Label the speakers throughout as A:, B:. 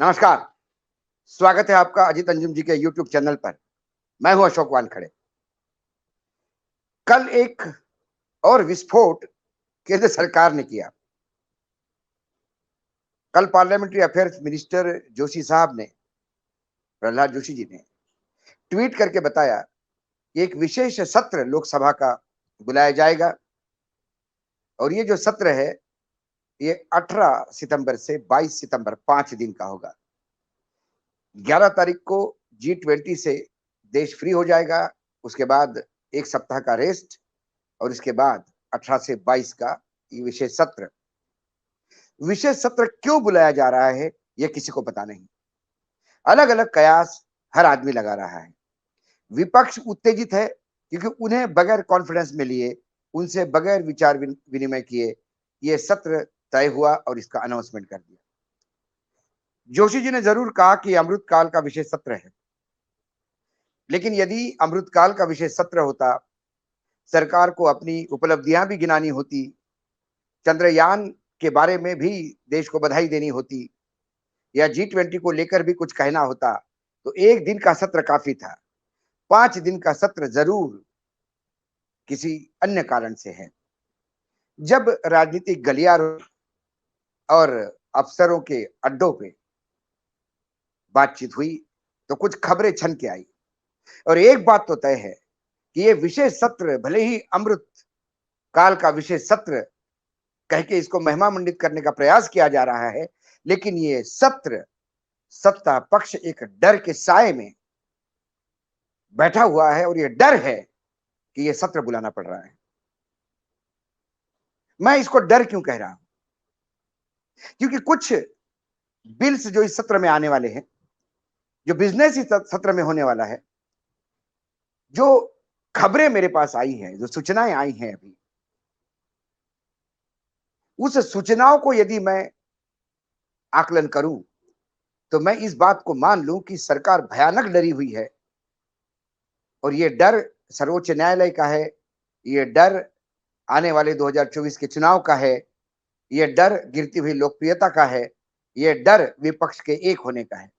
A: नमस्कार। स्वागत है आपका अजीत अंजुम जी के यूट्यूब चैनल पर। मैं हूं अशोक वानखड़े। कल एक और विस्फोट केंद्र सरकार ने किया। कल पार्लियामेंट्री अफेयर्स मिनिस्टर जोशी साहब ने, प्रहलाद जोशी जी ने ट्वीट करके बताया कि एक विशेष सत्र लोकसभा का बुलाया जाएगा और ये जो सत्र है ये 18 सितंबर से 22 सितंबर 5 दिन का होगा। 11 तारीख को G20 से देश फ्री हो जाएगा। उसके बाद एक सप्ताह का रेस्ट और इसके बाद 18 से 22 का ये विशेष सत्र क्यों बुलाया जा रहा है यह किसी को पता नहीं। अलग अलग कयास हर आदमी लगा रहा है। विपक्ष उत्तेजित है क्योंकि उन्हें बगैर कॉन्फिडेंस में लिए, उनसे बगैर विचार विनिमय किए ये सत्र तय हुआ और इसका अनाउंसमेंट कर दिया। जोशी जी ने जरूर कहा कि अमृतकाल का विशेष सत्र है, लेकिन यदि अमृतकाल का विशेष सत्र होता, सरकार को अपनी उपलब्धियां भी गिनानी होती, चंद्रयान के बारे में भी देश को बधाई देनी होती या G20 को लेकर भी कुछ कहना होता, तो एक दिन का सत्र काफी था। 5 दिन का सत्र जरूर किसी अन्य कारण से है। जब राजनीतिक गलियारों और अफसरों के अड्डों पे बातचीत हुई तो कुछ खबरें छन के आई और एक बात तो तय है कि ये विशेष सत्र भले ही अमृत काल का विशेष सत्र कह के इसको महिमा मंडित करने का प्रयास किया जा रहा है, लेकिन ये सत्र सत्ता पक्ष एक डर के साए में बैठा हुआ है और ये डर है कि ये सत्र बुलाना पड़ रहा है। मैं इसको डर क्यों कह रहा हूं? क्योंकि कुछ बिल्स जो इस सत्र में आने वाले हैं, जो बिजनेस इस सत्र में होने वाला है, जो खबरें मेरे पास आई हैं, जो सूचनाएं आई हैं अभी, उस सूचनाओं को यदि मैं आकलन करूं तो मैं इस बात को मान लूं कि सरकार भयानक डरी हुई है और ये डर सर्वोच्च न्यायालय का है, ये डर आने वाले 2024 के चुनाव का है, ये डर गिरती हुई लोकप्रियता का है, ये डर विपक्ष के एक होने का है।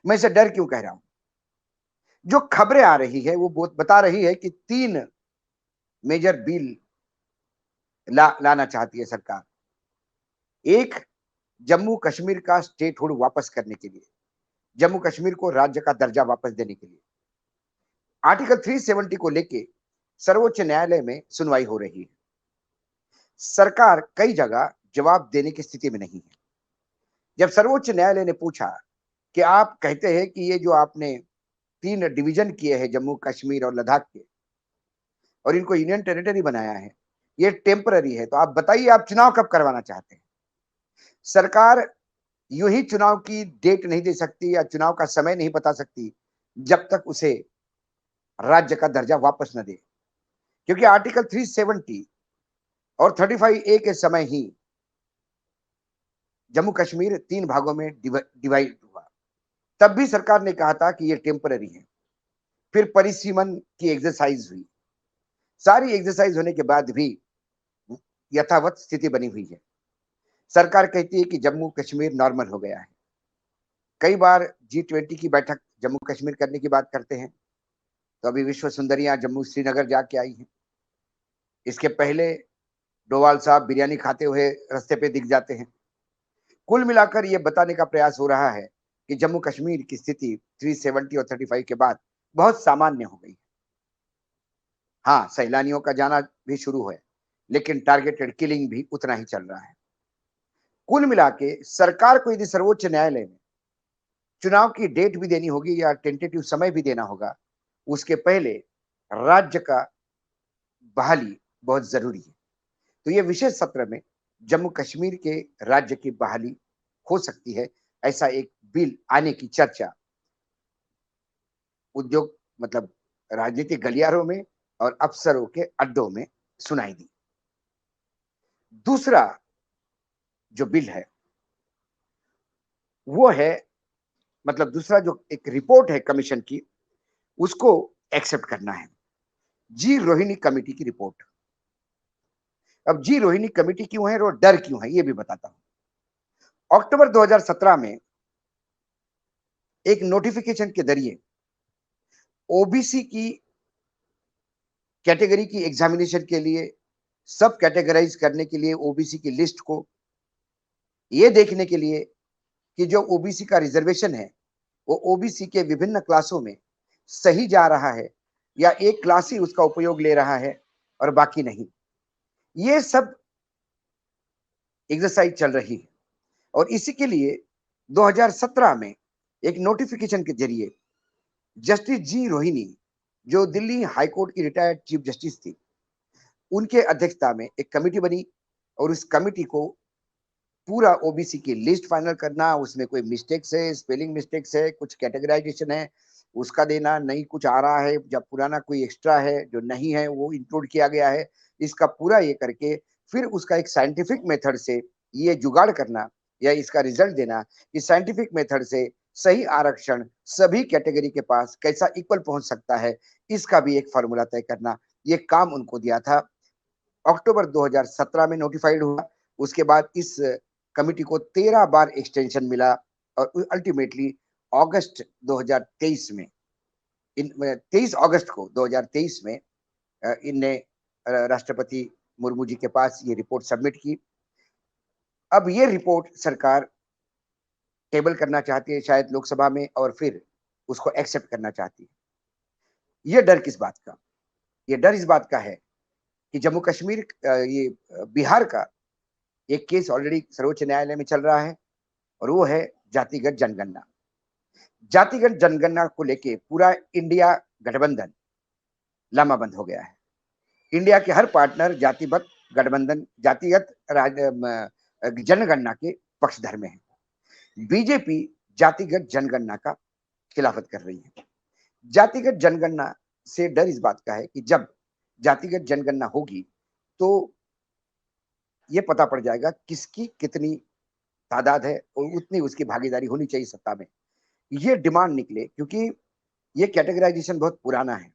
A: मैं इसे डर क्यों कह रहा हूं? जो खबरें आ रही है वो बता रही है कि 3 मेजर बिल लाना चाहती है सरकार। एक, जम्मू कश्मीर का स्टेटहुड वापस करने के लिए, जम्मू कश्मीर को राज्य का दर्जा वापस देने के लिए। आर्टिकल 370 को लेके सर्वोच्च न्यायालय में सुनवाई हो रही है। सरकार कई जगह जवाब देने की स्थिति में नहीं है। जब सर्वोच्च न्यायालय ने पूछा कि आप कहते हैं कि ये जो आपने 3 डिवीजन किए हैं जम्मू कश्मीर और लद्दाख के और इनको यूनियन टेरिटरी बनाया है, ये टेम्पररी है, तो आप बताइए आप चुनाव कब करवाना चाहते हैं? सरकार यूं ही चुनाव की डेट नहीं दे सकती या चुनाव का समय नहीं बता सकती जब तक उसे राज्य का दर्जा वापस न दे, क्योंकि आर्टिकल 370 और 35A के समय ही जम्मू कश्मीर 3 भागों में डिवाइड हुआ। तब भी सरकार ने कहा था कि ये टेम्पररी है। फिर परिसीमन की एक्सरसाइज हुई। सारी एक्सरसाइज होने के बाद भी यथावत स्थिति बनी हुई है। सरकार कहती है कि जम्मू कश्मीर नॉर्मल हो गया है। कई बार G20 की बैठक जम्मू कश्मीर करने की बात करते हैं, तो अभी विश्व सुंदरियां जम्मू श्रीनगर जाके आई हैं। इसके पहले डोवाल साहब बिरयानी खाते हुए रास्ते पे दिख जाते हैं। कुल मिलाकर यह बताने का प्रयास हो रहा है कि जम्मू कश्मीर की स्थिति 370 और 35 के बाद बहुत सामान्य हो गई। हाँ, सैलानियों का जाना भी शुरू है, लेकिन टारगेटेड किलिंग भी उतना ही चल रहा है। कुल मिला के सरकार को यदि सर्वोच्च न्यायालय में चुनाव की डेट भी देनी होगी या टेंटेटिव समय भी देना होगा, उसके पहले राज्य का बहाली बहुत जरूरी है। तो ये विशेष सत्र में जम्मू कश्मीर के राज्य की बहाली हो सकती है, ऐसा एक बिल आने की चर्चा उद्योग मतलब राजनीतिक गलियारों में और अफसरों के अड्डों में सुनाई दी। दूसरा जो बिल है वो है, मतलब दूसरा जो एक रिपोर्ट है कमीशन की, उसको एक्सेप्ट करना है। जी रोहिणी कमेटी की रिपोर्ट। अब जी रोहिणी कमेटी क्यों है और डर क्यों है ये भी बताता हूं। अक्टूबर 2017 में एक नोटिफिकेशन के जरिए ओबीसी की कैटेगरी की एग्जामिनेशन के लिए, सब कैटेगराइज करने के लिए ओबीसी की लिस्ट को, ये देखने के लिए कि जो ओबीसी का रिजर्वेशन है वो ओबीसी के विभिन्न क्लासों में सही जा रहा है या एक क्लास ही उसका उपयोग ले रहा है और बाकी नहीं। ये सब एक्सरसाइज चल रही है और इसी के लिए 2017 में एक नोटिफिकेशन के जरिए जस्टिस जी रोहिणी, जो दिल्ली हाई कोर्ट की रिटायर्ड चीफ जस्टिस थी, उनके अध्यक्षता में एक कमेटी बनी और उस कमेटी को पूरा ओबीसी की लिस्ट फाइनल करना, उसमें कोई मिस्टेक्स है, स्पेलिंग मिस्टेक्स है, कुछ कैटेगराइजेशन है, उसका देना, नहीं कुछ आ रहा है, जब पुराना कोई एक्स्ट्रा है जो नहीं है वो इंक्लूड किया गया है, इसका पूरा ये करके फिर उसका एक साइंटिफिक मेथड से ये जुगाड़ करना या इसका रिजल्ट देना कि साइंटिफिक मेथड से सही आरक्षण सभी कैटेगरी के पास कैसा इक्वल पहुंच सकता है, इसका भी एक फॉर्मूला तय करना, ये काम उनको दिया था। अक्टूबर 2017 में नोटिफाइड हुआ। उसके बाद इस कमिटी को 13 बार एक्सटेंशन मिला और अल्टीमेटली अगस्त 2023 में, 23 अगस्त को 2023 में इनने राष्ट्रपति मुर्मू जी के पास ये रिपोर्ट सबमिट की। अब ये रिपोर्ट सरकार टेबल करना चाहती है शायद लोकसभा में और फिर उसको एक्सेप्ट करना चाहती है। ये डर किस बात का? ये डर इस बात का है कि जम्मू कश्मीर, बिहार का एक केस ऑलरेडी सर्वोच्च न्यायालय में चल रहा है और वो है जातिगत जनगणना। जातिगत जनगणना को लेके पूरा इंडिया गठबंधन लामाबंद हो गया है। इंडिया के हर पार्टनर जातिगत गठबंधन, जातिगत जनगणना के पक्षधर में है। बीजेपी जातिगत जनगणना का खिलाफत कर रही है। जातिगत जनगणना से डर इस बात का है कि जब जातिगत जनगणना होगी तो ये पता पड़ जाएगा किसकी कितनी तादाद है और उतनी उसकी भागीदारी होनी चाहिए सत्ता में। ये डिमांड निकले क्योंकि ये कैटेगराइजेशन बहुत पुराना है।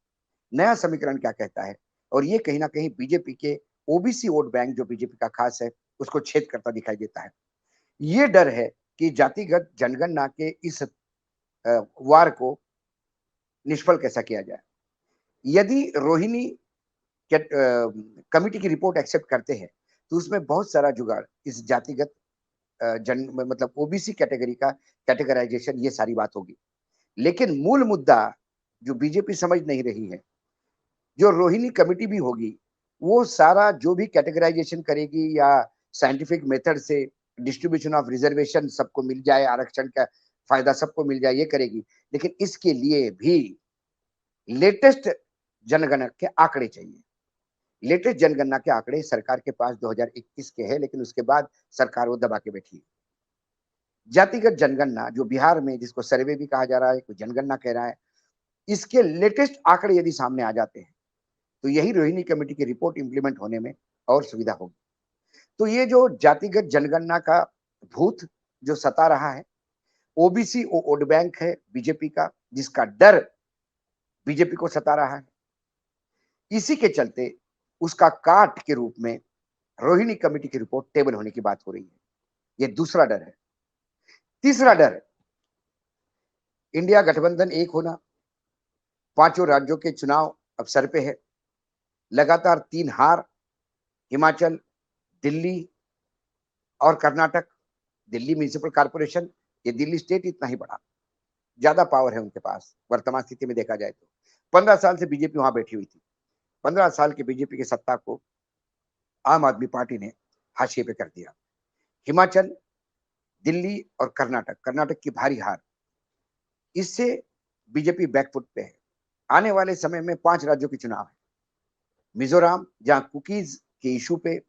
A: नया समीकरण क्या कहता है और ये कहीं ना कहीं बीजेपी के ओबीसी वोट बैंक जो बीजेपी का खास है उसको छेद करता दिखाई देता है। ये डर है कि जातिगत जनगणना के इस वार को निष्फल कैसा किया जाए। यदि रोहिणी कमिटी की रिपोर्ट एक्सेप्ट करते हैं तो उसमें बहुत सारा जुगाड़ इस जातिगत जन मतलब ओबीसी कैटेगरी का कैटेगराइजेशन, ये सारी बात होगी। लेकिन मूल मुद्दा जो बीजेपी समझ नहीं रही है, जो रोहिणी कमेटी भी होगी वो सारा जो भी कैटेगराइजेशन करेगी या साइंटिफिक मेथड से डिस्ट्रीब्यूशन ऑफ रिजर्वेशन सबको मिल जाए, आरक्षण का फायदा सबको मिल जाए, ये करेगी। लेकिन इसके लिए भी लेटेस्ट जनगणना के आंकड़े चाहिए। लेटेस्ट जनगणना के आंकड़े सरकार के पास 2021 के हैं, लेकिन उसके बाद सरकार वो दबा के बैठी है। जातिगत जनगणना जो बिहार में, जिसको सर्वे भी कहा जा रहा है, कोई जनगणना कह रहा है, इसके लेटेस्ट आंकड़े यदि सामने आ जाते हैं तो यही रोहिणी कमेटी की रिपोर्ट इंप्लीमेंट होने में और सुविधा होगी। तो ये जो जातिगत जनगणना का भूत जो सता रहा है, ओबीसी वोट बैंक है बीजेपी का, जिसका डर बीजेपी को सता रहा है। इसी के चलते उसका काट के रूप में रोहिणी कमेटी की रिपोर्ट टेबल होने की बात हो रही है। ये दूसरा डर है। तीसरा डर, इंडिया गठबंधन एक होना, पांचों राज्यों के चुनाव अब सर पे है, लगातार 3 हार, हिमाचल, दिल्ली और कर्नाटक। दिल्ली म्युनिसिपल कॉर्पोरेशन, ये दिल्ली स्टेट इतना ही बड़ा, ज्यादा पावर है उनके पास वर्तमान स्थिति में देखा जाए तो। 15 साल से बीजेपी वहां बैठी हुई थी। 15 साल की बीजेपी की सत्ता को आम आदमी पार्टी ने हाशिए पे कर दिया। हिमाचल, दिल्ली और कर्नाटक, कर्नाटक की भारी हार, इससे बीजेपी बैकफुट पे है। आने वाले समय में 5 राज्यों के चुनाव है। मिजोरम, जहां कुकीज के इशू पे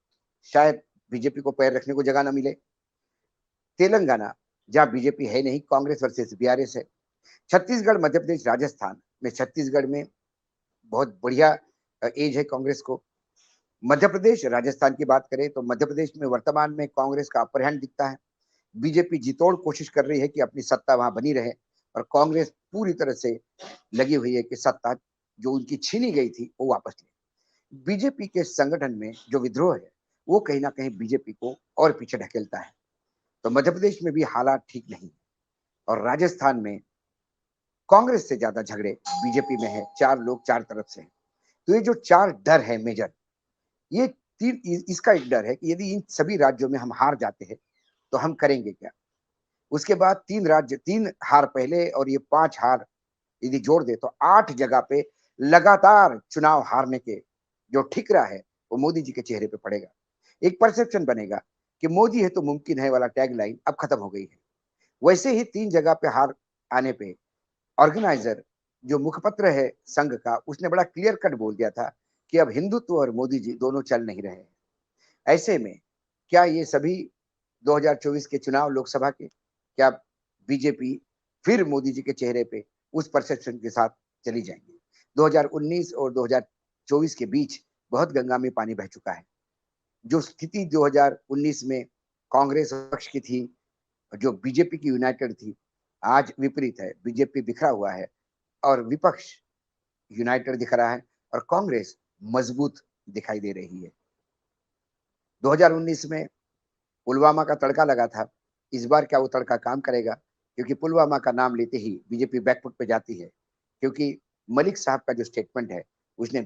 A: शायद बीजेपी को पैर रखने को जगह ना मिले। तेलंगाना, जहां बीजेपी है नहीं, कांग्रेस वर्सेस बीआरएस है। छत्तीसगढ़, मध्य प्रदेश, राजस्थान में, छत्तीसगढ़ में बहुत बढ़िया एज है कांग्रेस को। मध्य प्रदेश, राजस्थान की बात करें तो मध्य प्रदेश में वर्तमान में कांग्रेस का अपर हैंड दिखता है। बीजेपी जितोड़ कोशिश कर रही है कि अपनी सत्ता वहां बनी रहे और कांग्रेस पूरी तरह से लगी हुई है कि सत्ता जो उनकी छीनी गई थी वो वापस ले। बीजेपी के संगठन में जो विद्रोह है वो कहीं ना कहीं बीजेपी को और पीछे ढकेलता है। तो मध्य प्रदेश में भी हालात ठीक नहीं और राजस्थान में कांग्रेस से ज्यादा झगड़े बीजेपी में है, 4 लोग 4 तरफ से हैं। तो ये जो 4 डर है मेजर, ये तीन इसका एक डर है कि यदि इन सभी राज्यों में हम हार जाते हैं तो हम करेंगे क्या। उसके बाद 3 हार पहले और ये 5 हार यदि जोड़ दे तो 8 जगह पे लगातार चुनाव हारने के जो ठिकरा है वो मोदी जी के चेहरे पे पड़ेगा। एक परसेप्शन बनेगा कि मोदी है तो मुमकिन है वाला टैगलाइन अब खत्म हो गई है। वैसे ही 3 जगह पे हार आने पे ऑर्गेनाइजर जो मुखपत्र है संघ का, उसने बड़ा क्लियर कट बोल दिया था कि अब हिंदुत्व और मोदी जी दोनों चल नहीं रहे हैं। ऐसे में क्या ये सभी 2024 के चुनाव लोकसभा के, क्या बीजेपी फिर मोदी जी के चेहरे पे उस परसेप्शन के साथ चली जाएंगी। 2019 और 2024 के बीच बहुत गंगा में पानी बह चुका है। जो स्थिति 2019 में कांग्रेस पक्ष की थी, जो बीजेपी की यूनाइटेड थी, आज विपरीत है। बीजेपी बिखरा हुआ है और विपक्ष यूनाइटेड दिख रहा है और कांग्रेस मजबूत दिखाई दे रही है। 2019 में पुलवामा का तड़का लगा था। इस बार क्या वो तड़का काम करेगा? क्योंकि पुलवामा का नाम लेते ही बीजेपी बैकफुट पे जाती है। क्योंकि मलिक साहब का जो स्टेटमेंट है, उसने